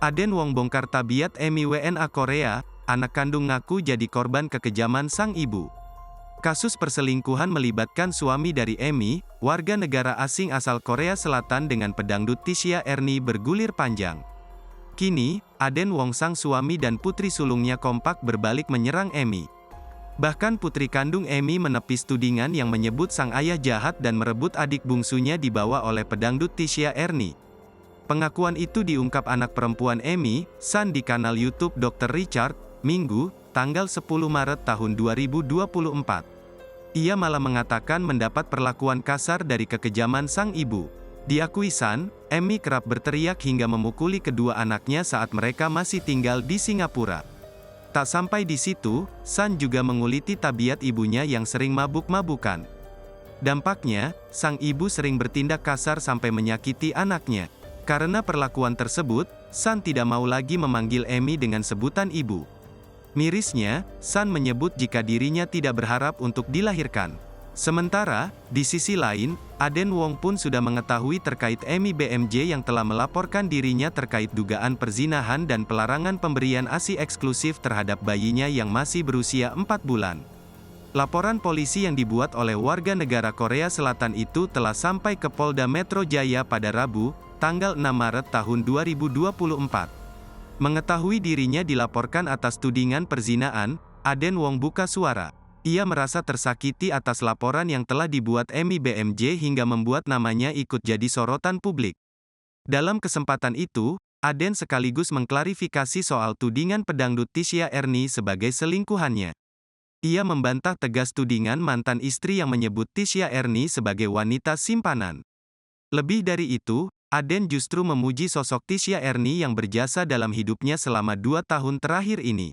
Aden Wong bongkar tabiat Emi WNA Korea, anak kandung ngaku jadi korban kekejaman sang ibu. Kasus perselingkuhan melibatkan suami dari Emi, warga negara asing asal Korea Selatan dengan pedangdut Tisha Ernie bergulir panjang. Kini, Aden Wong sang suami dan putri sulungnya kompak berbalik menyerang Emi. Bahkan putri kandung Emi menepis tudingan yang menyebut sang ayah jahat dan merebut adik bungsunya dibawa oleh pedangdut Tisha Ernie. Pengakuan itu diungkap anak perempuan Emi, San di kanal YouTube Dr. Richard, Minggu, tanggal 10 Maret tahun 2024. Ia malah mengatakan mendapat perlakuan kasar dari kekejaman sang ibu. Diakui San, Emi kerap berteriak hingga memukuli kedua anaknya saat mereka masih tinggal di Singapura. Tak sampai di situ, San juga menguliti tabiat ibunya yang sering mabuk-mabukan. Dampaknya, sang ibu sering bertindak kasar sampai menyakiti anaknya. Karena perlakuan tersebut, San tidak mau lagi memanggil Emi dengan sebutan ibu. Mirisnya, San menyebut jika dirinya tidak berharap untuk dilahirkan. Sementara, di sisi lain, Aden Wong pun sudah mengetahui terkait Emi BMJ yang telah melaporkan dirinya terkait dugaan perzinahan dan pelarangan pemberian ASI eksklusif terhadap bayinya yang masih berusia 4 bulan. Laporan polisi yang dibuat oleh warga negara Korea Selatan itu telah sampai ke Polda Metro Jaya pada Rabu, tanggal 6 Maret tahun 2024. Mengetahui dirinya dilaporkan atas tudingan perzinaan, Aden Wong buka suara. Ia merasa tersakiti atas laporan yang telah dibuat Emi BMJ hingga membuat namanya ikut jadi sorotan publik. Dalam kesempatan itu, Aden sekaligus mengklarifikasi soal tudingan pedangdut Tisha Ernie sebagai selingkuhannya. Ia membantah tegas tudingan mantan istri yang menyebut Tisha Ernie sebagai wanita simpanan. Lebih dari itu, Aden justru memuji sosok Tisha Ernie yang berjasa dalam hidupnya selama 2 tahun terakhir ini.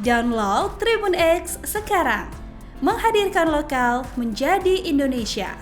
Download Tribun X sekarang, menghadirkan lokal menjadi Indonesia.